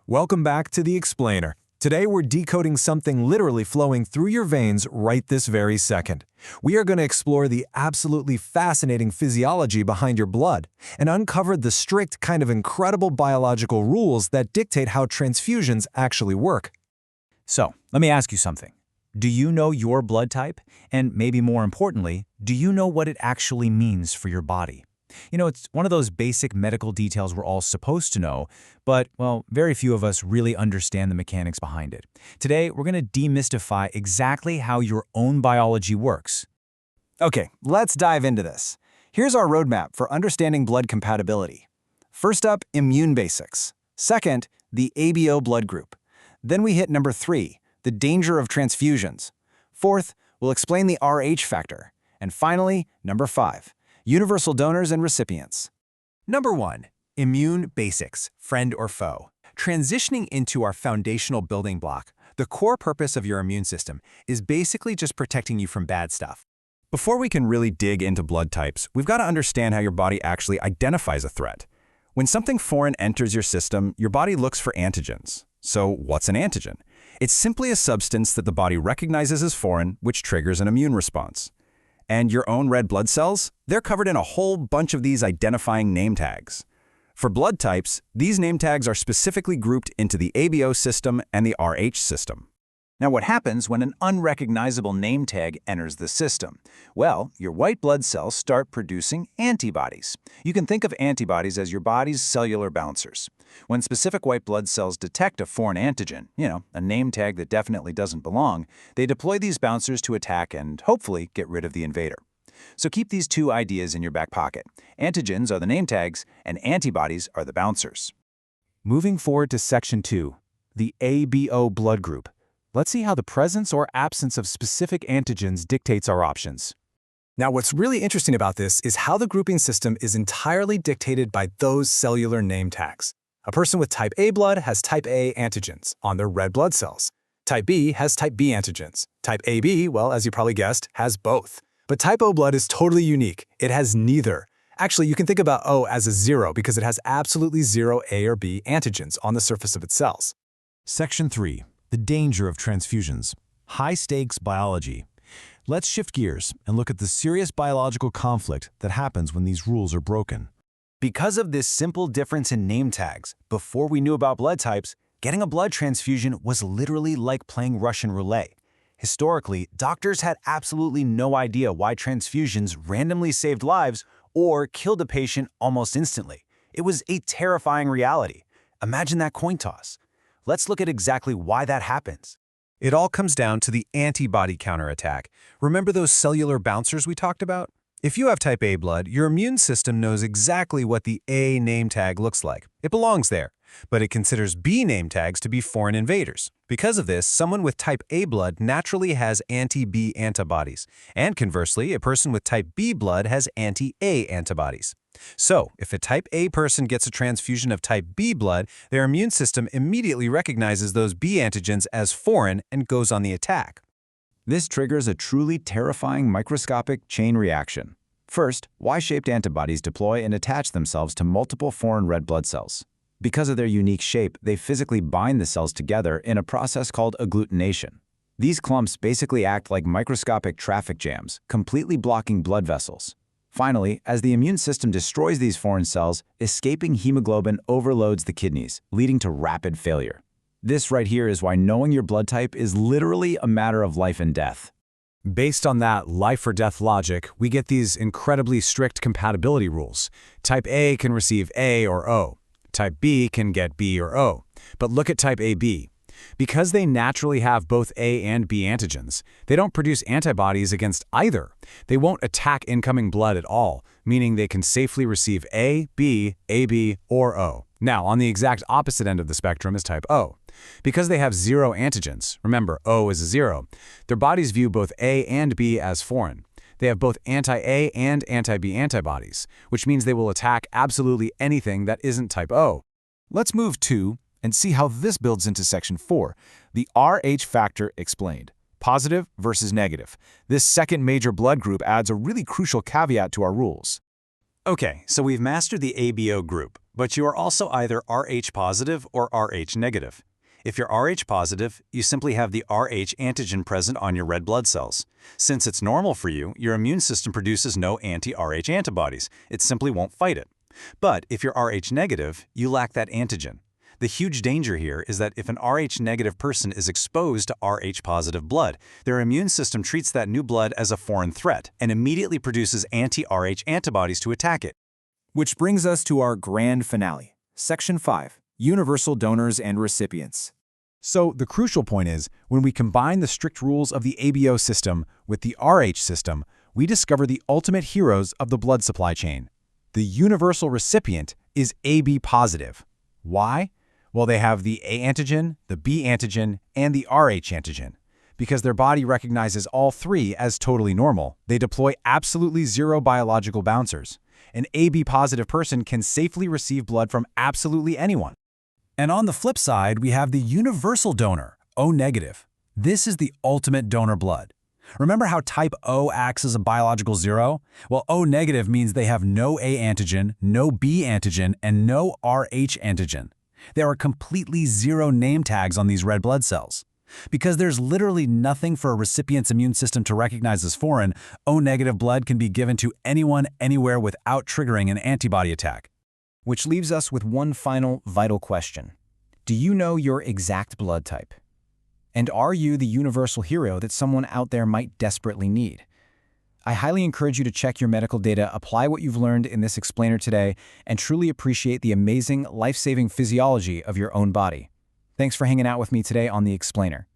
Welcome back to The Explainer. Today we're decoding something literally flowing through your veins right this very second. We are going to explore the absolutely fascinating physiology behind your blood and uncover the strict, kind of incredible biological rules that dictate how transfusions actually work. So, let me ask you something. Do you know your blood type? And maybe more importantly, do you know what it actually means for your body? It's one of those basic medical details we're all supposed to know, but, well, very few of us really understand the mechanics behind it. Today, we're going to demystify exactly how your own biology works. Okay, let's dive into this. Here's our roadmap for understanding blood compatibility. First up, immune basics. Second, the ABO blood group. Then we hit number 3, the danger of transfusions. Fourth, we'll explain the Rh factor. And finally, number 5, universal donors and recipients. Number 1. Immune basics, friend or foe. Transitioning into our foundational building block, the core purpose of your immune system is basically just protecting you from bad stuff. Before we can really dig into blood types, we've got to understand how your body actually identifies a threat. When something foreign enters your system, your body looks for antigens. So what's an antigen? It's simply a substance that the body recognizes as foreign, which triggers an immune response. And your own red blood cells, they're covered in a whole bunch of these identifying name tags. For blood types, these name tags are specifically grouped into the ABO system and the Rh system. Now, what happens when an unrecognizable name tag enters the system? Well, your white blood cells start producing antibodies. You can think of antibodies as your body's cellular bouncers. When specific white blood cells detect a foreign antigen, a name tag that definitely doesn't belong, they deploy these bouncers to attack and hopefully get rid of the invader. So keep these two ideas in your back pocket. Antigens are the name tags, and antibodies are the bouncers. Moving forward to Section 2, the ABO blood group. Let's see how the presence or absence of specific antigens dictates our options. Now, what's really interesting about this is how the grouping system is entirely dictated by those cellular name tags. A person with type A blood has type A antigens on their red blood cells. Type B has type B antigens. Type AB, well, as you probably guessed, has both. But type O blood is totally unique. It has neither. Actually, you can think about O as a 0 because it has absolutely 0 A or B antigens on the surface of its cells. Section 3. The danger of transfusions. High-stakes biology. Let's shift gears and look at the serious biological conflict that happens when these rules are broken. Because of this simple difference in name tags, before we knew about blood types, getting a blood transfusion was literally like playing Russian roulette. Historically, doctors had absolutely no idea why transfusions randomly saved lives or killed a patient almost instantly. It was a terrifying reality. Imagine that coin toss. Let's look at exactly why that happens. It all comes down to the antibody counterattack. Remember those cellular bouncers we talked about? If you have type A blood, your immune system knows exactly what the A name tag looks like. It belongs there, but it considers B name tags to be foreign invaders. Because of this, someone with type A blood naturally has anti-B antibodies, and conversely, a person with type B blood has anti-A antibodies. So, if a type A person gets a transfusion of type B blood, their immune system immediately recognizes those B antigens as foreign and goes on the attack. This triggers a truly terrifying microscopic chain reaction. First, Y-shaped antibodies deploy and attach themselves to multiple foreign red blood cells. Because of their unique shape, they physically bind the cells together in a process called agglutination. These clumps basically act like microscopic traffic jams, completely blocking blood vessels. Finally, as the immune system destroys these foreign cells, escaping hemoglobin overloads the kidneys, leading to rapid failure. This right here is why knowing your blood type is literally a matter of life and death. Based on that life or death logic, we get these incredibly strict compatibility rules. Type A can receive A or O. Type B can get B or O. But look at type AB. Because they naturally have both A and B antigens, they don't produce antibodies against either. They won't attack incoming blood at all, meaning they can safely receive A, B, AB, or O. Now, on the exact opposite end of the spectrum is type O. Because they have 0 antigens, remember O is a 0, their bodies view both A and B as foreign. They have both anti-A and anti-B antibodies, which means they will attack absolutely anything that isn't type O. Let's move to and see how this builds into Section 4, the Rh factor explained. Positive versus negative. This second major blood group adds a really crucial caveat to our rules. Okay, so we've mastered the ABO group. But you are also either Rh positive or Rh negative. If you're Rh positive, you simply have the Rh antigen present on your red blood cells. Since it's normal for you, your immune system produces no anti-Rh antibodies. It simply won't fight it. But if you're Rh negative, you lack that antigen. The huge danger here is that if an Rh negative person is exposed to Rh positive blood, their immune system treats that new blood as a foreign threat and immediately produces anti-Rh antibodies to attack it. Which brings us to our grand finale, Section 5, Universal Donors and Recipients. So the crucial point is, when we combine the strict rules of the ABO system with the Rh system, we discover the ultimate heroes of the blood supply chain. The universal recipient is AB positive. Why? Well, they have the A antigen, the B antigen, and the Rh antigen. Because their body recognizes all three as totally normal, they deploy absolutely zero biological bouncers. An AB positive person can safely receive blood from absolutely anyone. And on the flip side, we have the universal donor, O negative. This is the ultimate donor blood. Remember how type O acts as a biological zero? Well, O negative means they have no A antigen, no B antigen, and no Rh antigen. There are completely zero name tags on these red blood cells. Because there's literally nothing for a recipient's immune system to recognize as foreign, O negative blood can be given to anyone, anywhere without triggering an antibody attack. Which leaves us with one final vital question. Do you know your exact blood type? And are you the universal hero that someone out there might desperately need? I highly encourage you to check your medical data, apply what you've learned in this explainer today, and truly appreciate the amazing, life-saving physiology of your own body. Thanks for hanging out with me today on The Explainer.